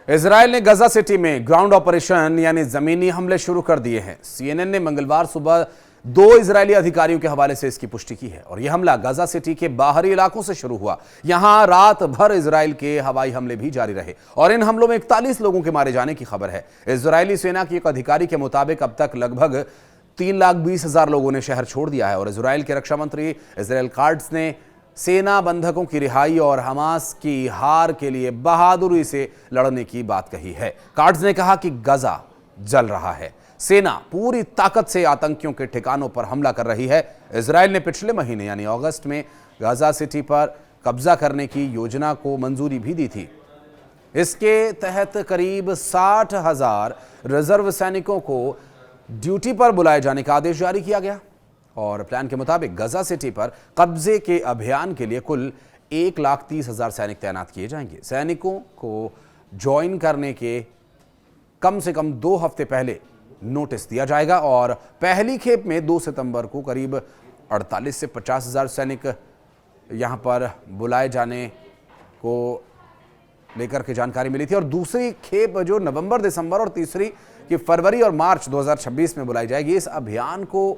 Israel ने गजा city में ground operation यानी जमीनी हमले शुरू कर दिए हैं। सीएनएन ने मंगलवार सुबह 2 इजरायली अधिकारियों के हवाले से इसकी पुष्टि की है और यह हमला गजा सिटी के बाहरी इलाकों से शुरू हुआ। यहां रात भर इजराइल के हवाई हमले भी जारी रहे और इन हमलों में 41 लोगों के मारे जाने की खबर है। इजरायली सेना की एक अधिकारी के मुताबिक अब तक लगभग 3,20,000 लोगों ने शहर छोड़ दिया है और इजराइल के रक्षा मंत्री इजराइल काट्ज ने सेना बंधकों की रिहाई और हमास की हार के लिए बहादुरी से लड़ने की बात कही है। काट्ज ने कहा कि गजा जल रहा है, सेना पूरी ताकत से आतंकियों के ठिकानों पर हमला कर रही है। इजराइल ने पिछले महीने यानी अगस्त में गजा सिटी पर कब्जा करने की योजना को मंजूरी भी दी थी। इसके तहत करीब 60,000 रिजर्व सैनिकों को ड्यूटी पर बुलाए जाने का आदेश जारी किया गया और प्लान के मुताबिक गजा सिटी पर कब्जे के अभियान के लिए कुल 1,30,000 सैनिक तैनात किए जाएंगे। सैनिकों को ज्वाइन करने के कम से कम 2 हफ्ते पहले नोटिस दिया जाएगा और पहली खेप में 2 सितंबर को करीब 48 से 50,000 सैनिक यहां पर बुलाए जाने को लेकर के जानकारी मिली थी और दूसरी खेप जो नवंबर, दिसंबर और तीसरी कि फरवरी और मार्च 2026 में बुलाई जाएगी। इस अभियान को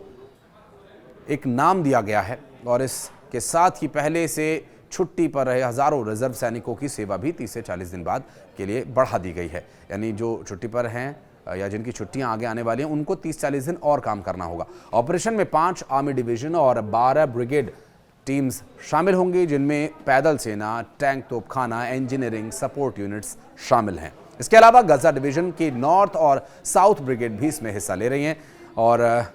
एक नाम दिया गया है और इसके साथ ही पहले से छुट्टी पर रहे हजारों रिजर्व सैनिकों की सेवा भी 30 से 40 दिन बाद के लिए बढ़ा दी गई है। यानी जो छुट्टी पर हैं या जिनकी छुट्टियां आगे आने वाली हैं उनको 30-40 दिन और काम करना होगा। ऑपरेशन में 5 आर्मी डिवीजन और 12 ब्रिगेड टीम्स शामिल होंगी, जिनमें पैदल सेना, टैंक, तोपखाना, इंजीनियरिंग सपोर्ट यूनिट्स शामिल हैं। इसके अलावा गजा डिवीजन की नॉर्थ और साउथ ब्रिगेड भी इसमें हिस्सा ले रही हैं और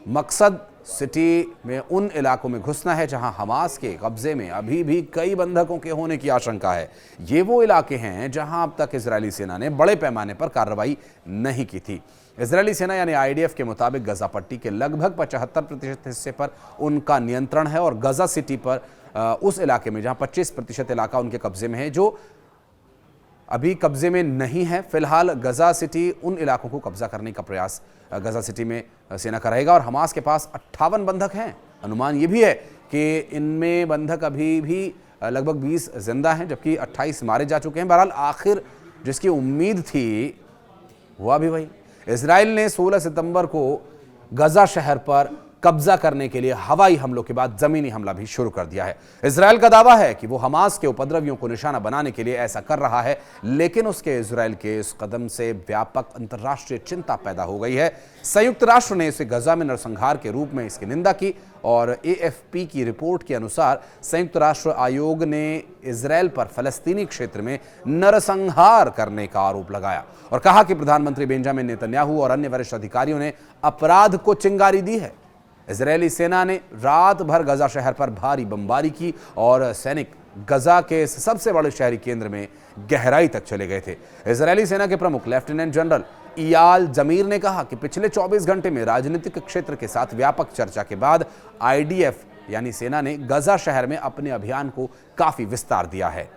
मकसद सिटी में उन इलाकों में घुसना है जहां हमास के कब्जे में अभी भी कई बंधकों के होने की आशंका है। ये वो इलाके हैं जहां अब तक इजरायली सेना ने बड़े पैमाने पर कार्रवाई नहीं की थी। इजरायली सेना यानी आईडीएफ के मुताबिक गजा पट्टी के लगभग 75% हिस्से पर उनका नियंत्रण है और गजा सिटी पर उस इलाके में जहां 25% इलाका उनके कब्जे में है जो अभी कब्जे में नहीं है। फिलहाल गजा सिटी उन इलाकों को कब्जा करने का प्रयास गजा सिटी में सेना करेगा और हमास के पास 58 बंधक हैं। अनुमान ये भी है कि इनमें बंधक अभी भी लगभग 20 जिंदा हैं जबकि 28 मारे जा चुके हैं। बहरहाल आखिर जिसकी उम्मीद थी हुआ भी वही। इजराइल ने 16 सितंबर को गजा शहर पर कब्जा करने के लिए हवाई हमलों के बाद जमीनी हमला भी शुरू कर दिया है। इजराइल का दावा है कि वो हमास के उपद्रवियों को निशाना बनाने के लिए ऐसा कर रहा है, लेकिन उसके इजराइल के इस कदम से व्यापक अंतर्राष्ट्रीय चिंता पैदा हो गई है। संयुक्त राष्ट्र ने इसे गजा में नरसंहार के रूप में इसकी निंदा की और एएफपी की रिपोर्ट के अनुसार संयुक्त राष्ट्र आयोग ने इजराइल पर फलस्तीनी क्षेत्र में नरसंहार करने का आरोप लगाया और कहा कि प्रधानमंत्री बेंजामिन नेतन्याहू और अन्य वरिष्ठ अधिकारियों ने अपराध को चिंगारी दी है। इजरायली सेना ने रात भर गजा शहर पर भारी बमबारी की और सैनिक गजा के सबसे बड़े शहरी केंद्र में गहराई तक चले गए थे। इजरायली सेना के प्रमुख लेफ्टिनेंट जनरल इयाल जमीर ने कहा कि पिछले 24 घंटे में राजनीतिक क्षेत्र के साथ व्यापक चर्चा के बाद आईडीएफ यानी सेना ने गजा शहर में अपने अभियान को काफी विस्तार दिया है।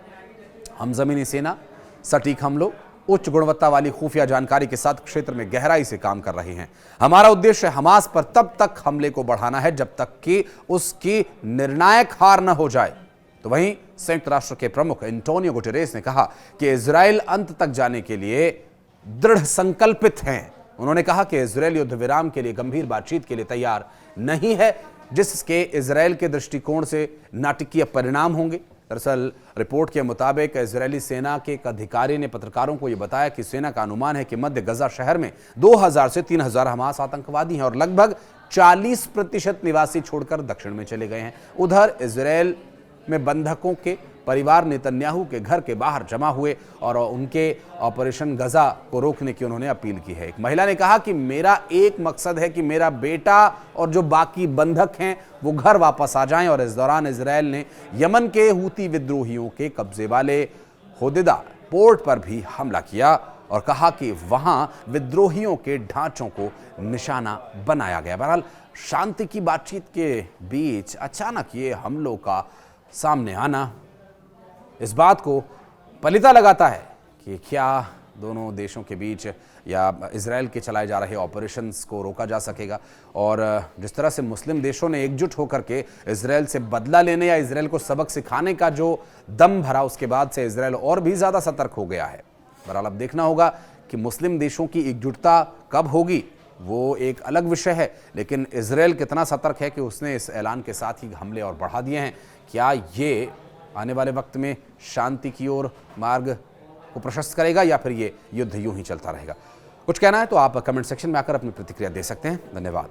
हम जमीनी सेना सटीक हमलों, उच्च गुणवत्ता वाली खुफिया जानकारी के साथ क्षेत्र में गहराई से काम कर रहे हैं। हमारा उद्देश्य हमास पर तब तक हमले को बढ़ाना है जब तक कि उसकी निर्णायक हार न हो जाए। तो वहीं संयुक्त राष्ट्र के प्रमुख एंटोनियो गुटेरेस ने कहा कि इजराइल अंत तक जाने के लिए दृढ़ संकल्पित हैं। उन्होंने कहा कि इजराइल युद्ध विराम के लिए गंभीर बातचीत के लिए तैयार नहीं है, जिसके इजराइल के दृष्टिकोण से नाटकीय परिणाम होंगे। दरअसल रिपोर्ट के मुताबिक इजरायली सेना के एक अधिकारी ने पत्रकारों को यह बताया कि सेना का अनुमान है कि मध्य गजा शहर में 2,000 से 3,000 हमास आतंकवादी हैं और लगभग 40% निवासी छोड़कर दक्षिण में चले गए हैं। उधर इजरायल में बंधकों के परिवार नेतन्याहू के घर के बाहर जमा हुए और उनके ऑपरेशन गजा को रोकने की उन्होंने अपील की है। एक महिला ने कहा कि मेरा एक मकसद है कि मेरा बेटा और जो बाकी बंधक हैं वो घर वापस आ जाएं और इस दौरान इजरायल ने यमन के हूती विद्रोहियों के कब्जे वाले होदेदा पोर्ट पर भी हमला किया और कहा कि वहां विद्रोहियों के ढांचों को निशाना बनाया गया। बहरहाल शांति की बातचीत के बीच अचानक ये हमलों का सामने आना इस बात को पलीता लगाता है कि क्या दोनों देशों के बीच या इजराइल के चलाए जा रहे ऑपरेशंस को रोका जा सकेगा। और जिस तरह से मुस्लिम देशों ने एकजुट होकर के इजराइल से बदला लेने या इजराइल को सबक सिखाने का जो दम भरा, उसके बाद से इजराइल और भी ज़्यादा सतर्क हो गया है। बहरहाल अब देखना होगा कि मुस्लिम देशों की एकजुटता कब होगी, वो एक अलग विषय है, लेकिन इजराइल कितना सतर्क है कि उसने इस ऐलान के साथ ही हमले और बढ़ा दिए हैं। क्या ये आने वाले वक्त में शांति की ओर मार्ग को प्रशस्त करेगा या फिर ये युद्ध यूं ही चलता रहेगा? कुछ कहना है तो आप कमेंट सेक्शन में आकर अपनी प्रतिक्रिया दे सकते हैं। धन्यवाद।